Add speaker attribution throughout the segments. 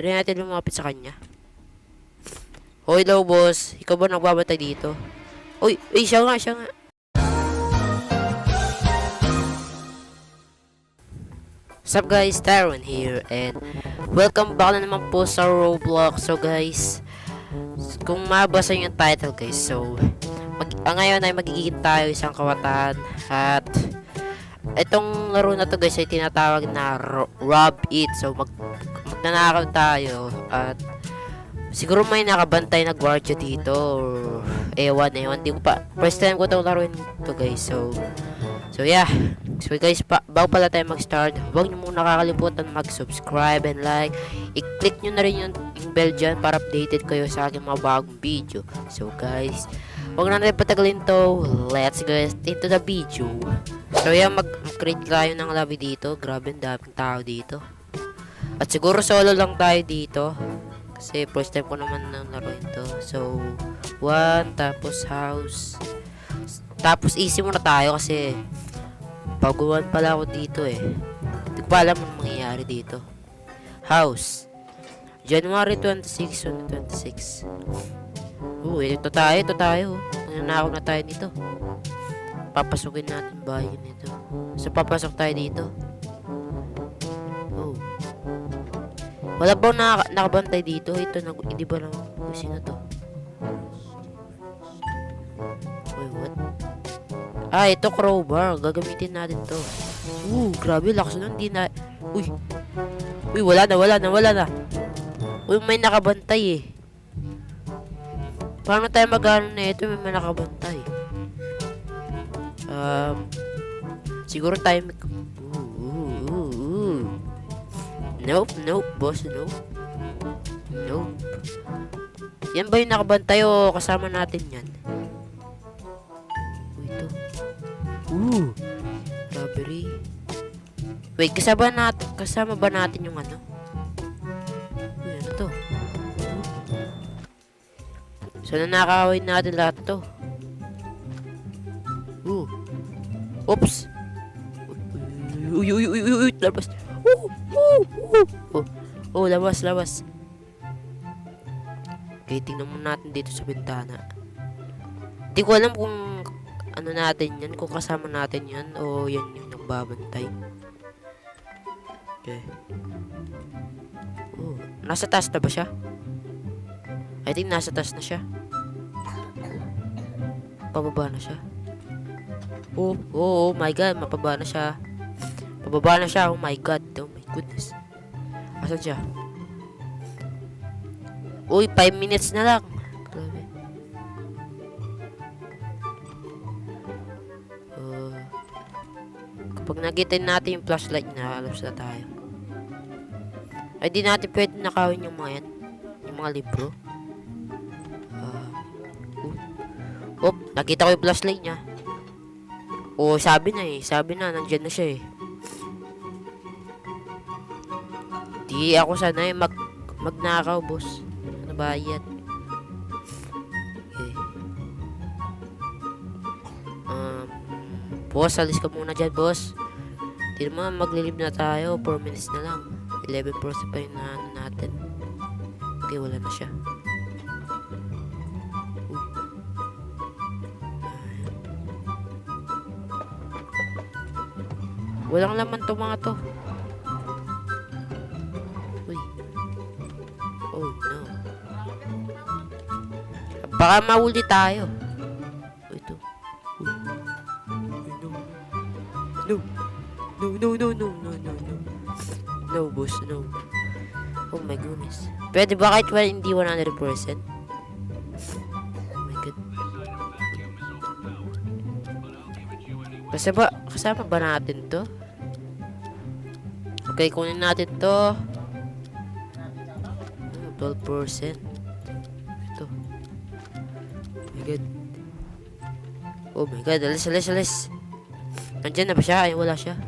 Speaker 1: Try natin lumapit sa kanya. Hoy, hello, boss. Ikaw ba nagbabantay dito? Uy, siya nga, siya nga. What's up guys, Tyron here and welcome back na naman po sa Roblox. So guys, kung mabasa yung title guys, so ngayon ay magiging tayo isang kawatan at itong laro na to guys ay tinatawag na Rob It. So magnanakaw tayo at siguro may nakabantay na gwardiya dito or ewan, di ko pa, first time ko itong laruin to guys. So yeah. So guys, bago pala tayo mag-start, huwag nyo muna nakakalimutan mag-subscribe and like. I-click nyo na rin yung bell dyan para updated kayo sa aking mga bagong video. So guys, huwag na rin patagalin to. Let's get into the video. So yeah, mag-create tayo ng lobby dito. Grabe, ang daming tao dito. At siguro solo lang tayo dito. Kasi first time ko naman ng laruin to. So, 1, tapos house. Tapos easy muna tayo kasi baguhan pala ako dito eh. Hindi ko pa alam anong mangyayari dito. House. January 26, 2026. Ito tayo. Nananakaw na tayo nito. Papasukin natin bahay nito. So, papasok tayo dito. Wala ba nakabantay dito? Ito, hindi ba naman? Sino to? What? Ito crowbar. Gagamitin natin to. Grabe, lakas nun. Wala na. May nakabantay eh. Paano tayo mag-ano na ito? May nakabantay. Siguro tayo Nope, boss, nope. Yan ba yung nakabantay o kasama natin yan? Robbery. Wait, kasama ba natin yung ano? Ano to? So, nanakawin natin lahat to. Oops. Labas. Labas. Okay, tingnan muna natin dito sa bintana. Hindi ko alam kung ano natin yan, kung kasama natin yan o yan yung nagbabantay. Okay. Nasa taas na ba siya? I think nasa taas na siya. Pababa na siya. Oh my god, mapababa na siya. Oh my god, oh my goodness. Asan siya? 5 minutes na lang. Grabe. Kapag nakita natin yung flashlight na, alas na tayo. Ay, di natin pwede nakawin yung mga yan. Yung mga libro. Nakita ko yung flashlight niya. Sabi na, nandyan na siya eh. Di ako sanay magnakaw, boss. Ano ba yan? Okay. Boss, alis ka muna dyan, boss. Hindi naman, maglilib na tayo. 4 minutes na lang. 11% pa yung natin. Okay, wala na siya. Walang laman to mga to. Oh no. Baka mahuli tayo. Ito. No. No, boss, no. Oh my goodness. Pwede ba kahit hindi 100%? Oh my god. Kasama ba natin to? Okay, kunin natin to. 12%. Ito. Oh my god, alis. Nandyan na ba siya? Ay, wala siya.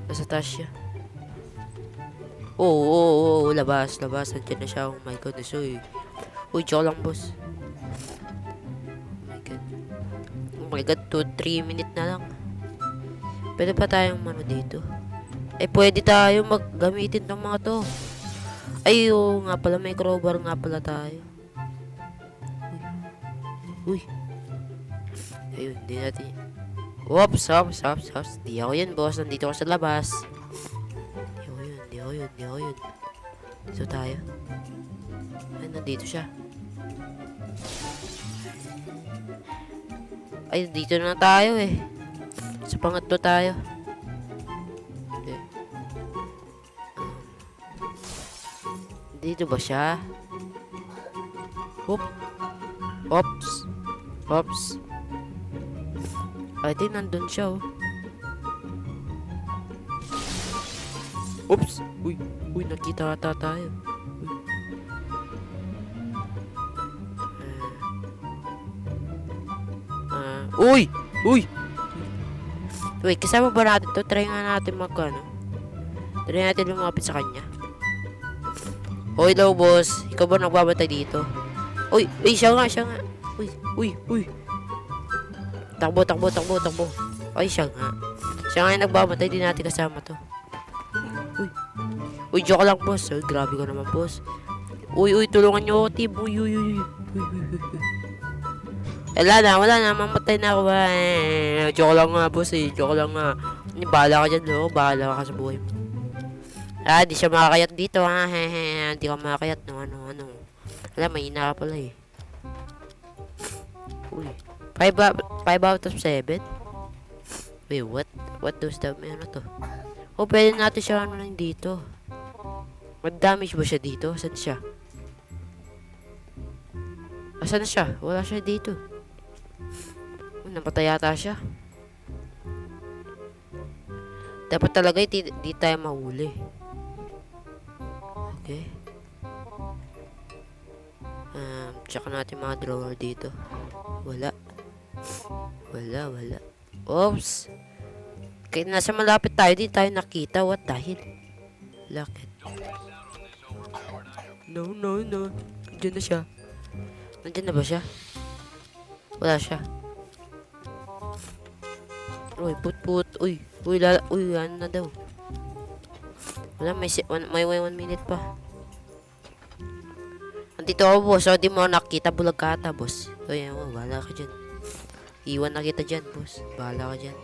Speaker 1: Nasa taas siya. Labas. Nandyan na siya. Oh my goodness, joke lang, boss. Oh my god, 2-3 minutes na lang. Pwede pa tayong dito. Pwede tayo maggamitin ng mga to. Ay, oo nga pala, may crowbar nga pala tayo. Uy. Ayun, hindi natin. Oops. Di ako yun, boss. Nandito ako sa labas. Di ako yun. Dito tayo. Ay, nandito siya. Ay, dito na tayo eh. Sa pangatlo tayo. Hindi. Dito ba siya? Oops. I think nandun siya oh. Oops. Uy, nakita ata tayo. Uy! Wait, kasama ba natin to? Try nga natin Try natin lumapit sa kanya. Hoy, hello boss. Ikaw ba nagbabantay dito? Uy, siya nga. Uy. Takbo. Ay, siya nga. Siya nga yung nagbabantay, di natin kasama to. Uy, joke lang boss. Uy, grabe ko naman boss. Uy, tulungan nyo ako team. Uy. Wala na, mamatay na ako. Joke lang nga boss joke lang nga. Bahala ka dyan, no? Bahala ka sa buhay mo. Di siya makakayat dito, ha? Hindi ka makakayat, no? Ano. Alam, mahina ka pala eh. Uy. 5 out of 7? Wait, what does that mean? Ano to? Pwede natin siya lang dito. Mag-damage ba siya dito? Saan siya? Asan na siya? Wala siya dito. Napatay yata siya. Dapat talaga di tayo mahuli. Okay. Check natin mga drawer dito. Wala. Oops. Kaya nasa malapit tayo, di tayo nakita. What the hell? Lakit. No. Nandiyan na siya. Nandiyan na ba siya? Wala siya. Uy, put. Uy, ano na daw. Wala, may 1 minute pa. Andito ako, boss. So, di mo nakita, bulag ka ata, boss. Uy, bahala ka dyan. Iwan na kita dyan, boss. Bahala ka dyan.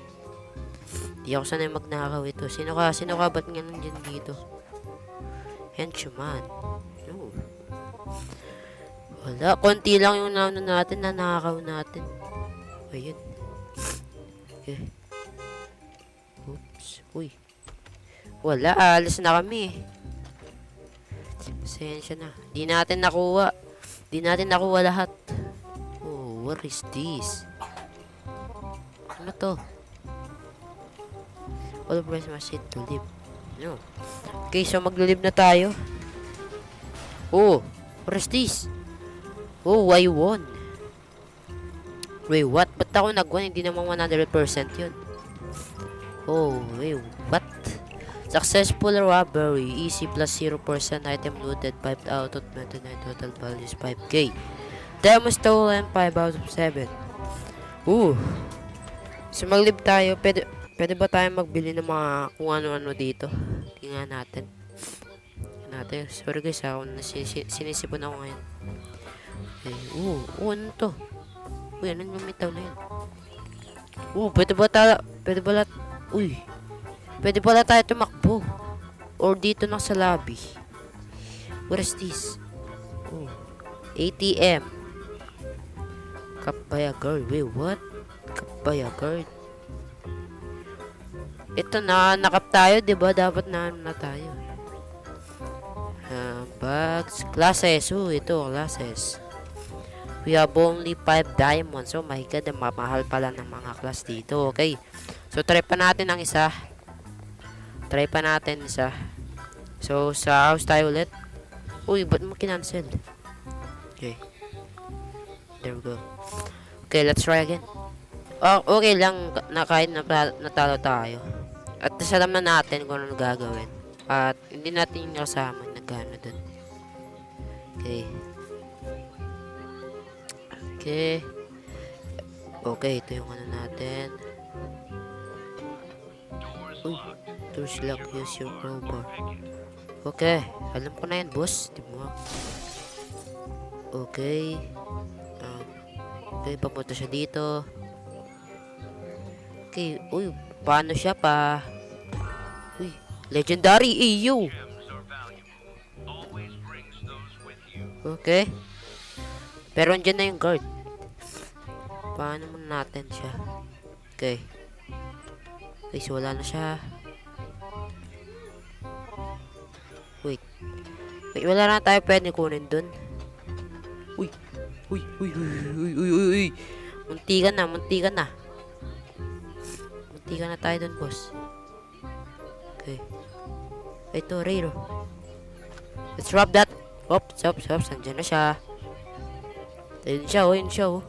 Speaker 1: Di ako sanay magnakaw ito. Sino ka? Ba't nga nandyan dito? Henchman. No. Wala, konti lang yung nauna natin na nakakaw natin. Ayun. Okay. Oops. Uy. Wala, alis na kami. Pasensya na. Di natin nakuha lahat. Oh, what is this? Ano to? All press machine to live. No. Okay, so maglulib na tayo. Oh, what is this? Oh, I won. Wait, what? Ba't ako nag-won? Hindi naman 100% yun. Oh, wait, what? Successful robbery. Easy plus 0% item looted. 5 out of 29. Total value is 5k. Demo stolen. 5 out of 7. Ooh. So, maglib tayo. Pwede ba tayo magbili ng mga kung ano-ano dito? Tingnan natin. Sorry guys, ako sinisipon ako ngayon. Okay. Ano to? Uy, ano yung lumitaw na yun? Pwede pala tayo tumakbo. Or dito na sa lobby. What is this? ATM. Kapaya guard. Wait, what? Kapaya guard. Ito na, nakap tayo, diba? Dapat na tayo. Bags. Classes. Ito, classes. We have only 5 diamonds. Oh my god, mahal pala ng mga class dito. Okay. So, try pa natin isa. So, sa house tayo ulit. Uy, ba't mo kinancel? Okay. There we go. Okay, let's try again. Okay lang na kahit natalo tayo. At alam na natin kung ano gagawin. At hindi natin yung kasama na gano'n dun. Okay, ito yung ano natin. Doors lock, use your crowbar. Okay, alam ko na yan, boss. Teamwork. Okay. Okay, papunta siya dito. Okay, uy, paano siya pa? Uy, legendary EU. Okay. Pero andyan na yung guard. Paano muna natin siya? Okay. Okay, so wala na siya. Wait. Wait, wala na tayo pwede kunin dun. Uy. Uy, uy, uy, uy, uy, uy, uy. Muntikan na, muntikan na. Muntikan na tayo dun, boss. Okay. Ito, Rayro. Let's rob that. Oops, oops, oops. Andyan na siya. Ayun siya, oh, yun siya, oh.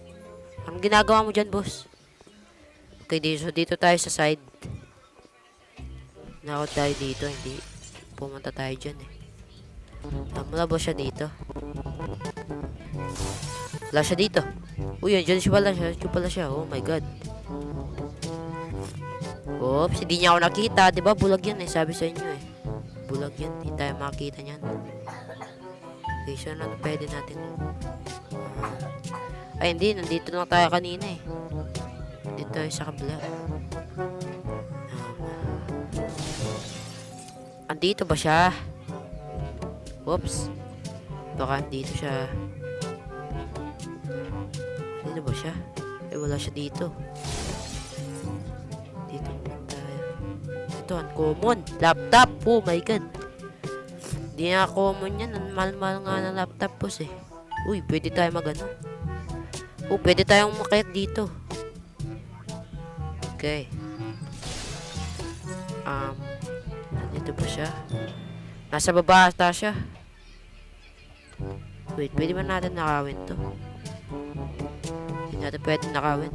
Speaker 1: Anong ginagawa mo dyan, boss? Okay, dito tayo sa side. Nakot tayo dito, hindi. Pumunta tayo dyan, eh. Wala ba siya dito? Wala siya dito. Uy, andyan siya pala siya. Diyan pala siya. Oh my god. Oops, hindi niya ako nakita. Diba, bulag yan, eh. Sabi sa inyo, eh. Bulag yan. Hindi tayo makita niyan. Okay, so ano pwede natin? Ay, hindi. Nandito na tayo kanina, eh. Dito tayo sa kabila. Andito ba siya? Whoops. Baka andito siya. Andito ba siya? Eh, wala siya dito. Dito tayo. Ito, uncommon. Laptop. Oh my god. Hindi na common yan. Ang mahal-mahal nga ng laptop, boss, eh. Uy, pwede tayo mag-ano. Oh, pwede tayong makayat dito. Okay. Dito ba siya? Nasa baba ata siya. Wait, pwede ba natin nakawin to? Hindi natin pwede nakawin.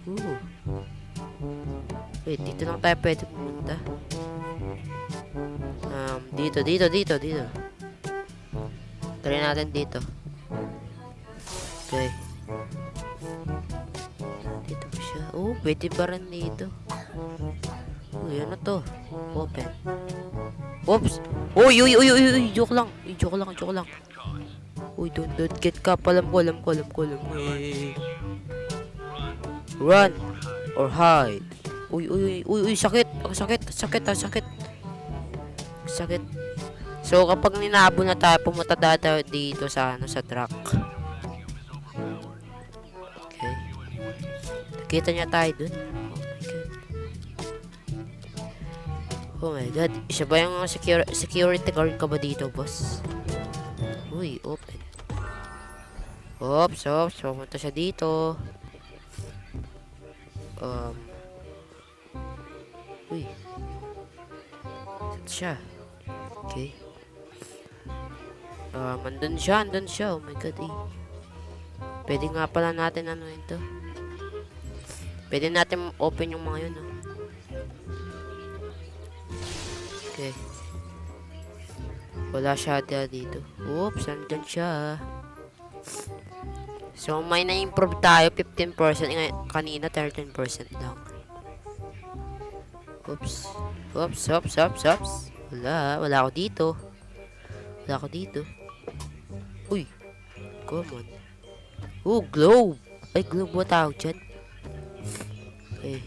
Speaker 1: Ooh. Wait, dito lang tayo pwede pumunta. Dito. Try natin dito. Okay. Dito ba siya? Oh, pwede ba rin dito? Uy, ano to? Open. Oops! Uy! Joke lang. Joke lang. Uy, don't get caught. Alam ko. Run or hide. Uy, sakit. Sakit. So, kapag ninabo na tayo, pumunta tayo dito sa, sa truck. Okay. Nakita niya tayo dun. Oh my god. Isa ba yung security guard ka ba dito, boss? Uy, open. Oops. Pumunta siya dito. Uy. Saan siya? Okay. Andun siya. Oh my god, eh. Pwede nga pala natin ano ito. Pwede natin open yung mga yun, oh. Okay. Wala siya dito. Oops, andyan siya. So, may na-improve tayo. 15%. Kanina, 13% lang. Oops. Wala ako dito. Uy. Come on. Oh, globe. Ay, globe. What tawag dyan? Okay.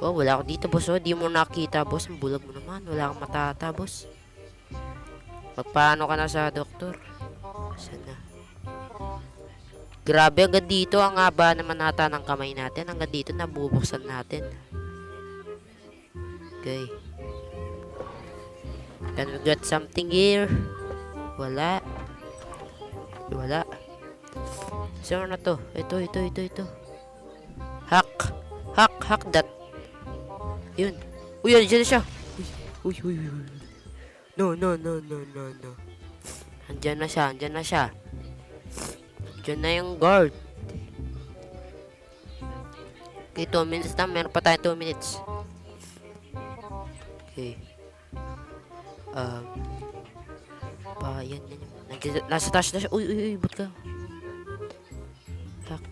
Speaker 1: Oh, wala ako dito, boss. Oh, di mo nakita, boss. Ang bulag mo naman. Wala kang matata, boss. Magpaano ka na sa doktor? Saan na? Grabe, hanggang dito. Ang haba naman nata ng kamay natin. Hanggang dito, nabubuksan natin. Okay. Can we get something here? Wala. So, na to? Ito. Hack that. Yun. Uy, andyan na siya. Uy. No. Andyan na siya. Diyan na yung guard. Okay, 2 minutes na. Meron pa tayo 2 minutes. Okay. Yan. Nasa taas na siya. Uy, ba't ka? Hack.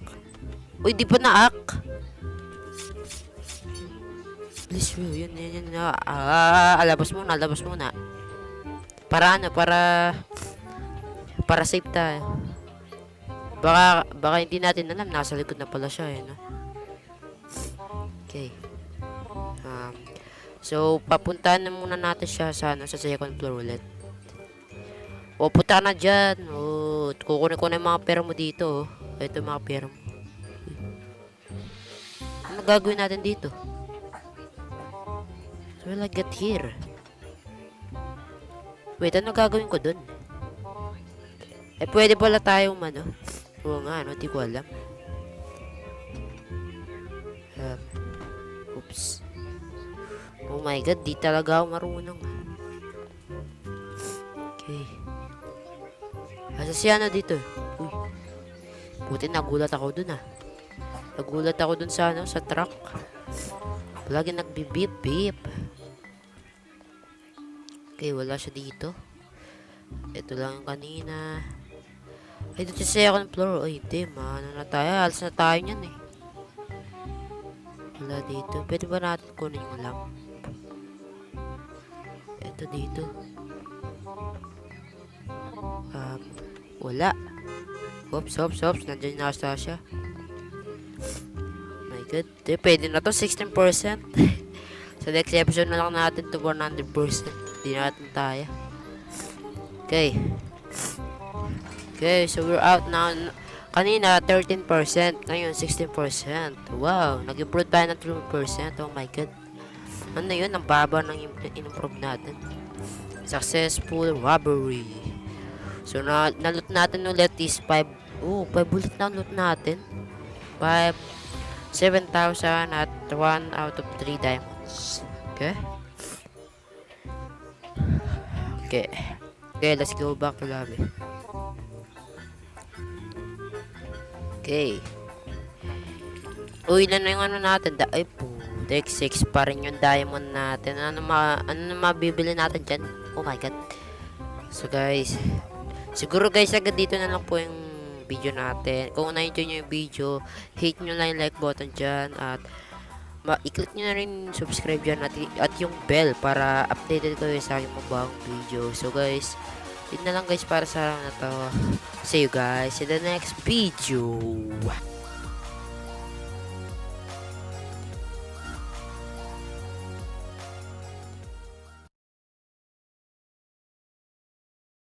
Speaker 1: Uy, di pa na-hack. Please, yun, yun, yun. Alabas muna, alabas muna. Para ano, para safe tayo. Baka hindi natin alam, nasa likod na pala siya, eh, no? Okay. Um, so, papuntahan na muna natin siya sa, ano, sa second floor ulit. O, punta na dyan. O, kukunin ko na yung mga pera mo dito, oh. Ito yung mga pera mo. Ano gagawin natin dito? So, will I get here? Wait, ano gagawin ko dun? Eh, pwede pala tayong, ano? Oo nga, ano, di ko alam. Oops. Oh my god, di talaga ako marunong. Okay. Asa siya na dito? Uy. Buti nagulat ako dun, ah. Nagulat ako dun sa, ano, sa truck. Palagi nagbibip-bip. Okay, wala siya dito. Ito lang yung kanina. Ay, dito siya ako ng floor. Ay, hindi, ano na tayo. Alas na tayo niyan, eh. Wala dito. Pwede ba natin kunin yung lamp? Ito dito. Wala. Oops. Nandiyan na siya. My god. Pwede na to. 16%. Sa next episode na lang natin to 100%. Hindi natin tayo. Okay. Okay, so we're out now. Kanina, 13%. Ngayon, 16%. Wow, nag-improve tayo ng 3%. Oh my god. Ano yun? Ang baba ng in-improve natin. Successful robbery. So, na-loot natin ulit is 5. Oh, 5 ulit na loot natin. 7,000 at 1 out of 3 diamonds. Okay? Okay, let's go back to lobby. Okay. Uy, ilan na yung ano natin? Ay po, Dex 6 pa rin yung diamond natin. Ano na mabibili natin dyan? Oh my god. So guys, siguro guys, agad dito na lang po yung video natin. Kung na-enjoy nyo yung video, hit nyo lang yung like button dyan. At i-click nyo na rin subscribe dyan. At yung bell para updated kayo sa aking mga bagong video. So guys, yun na lang guys para sa araw na to. See you guys in the next video.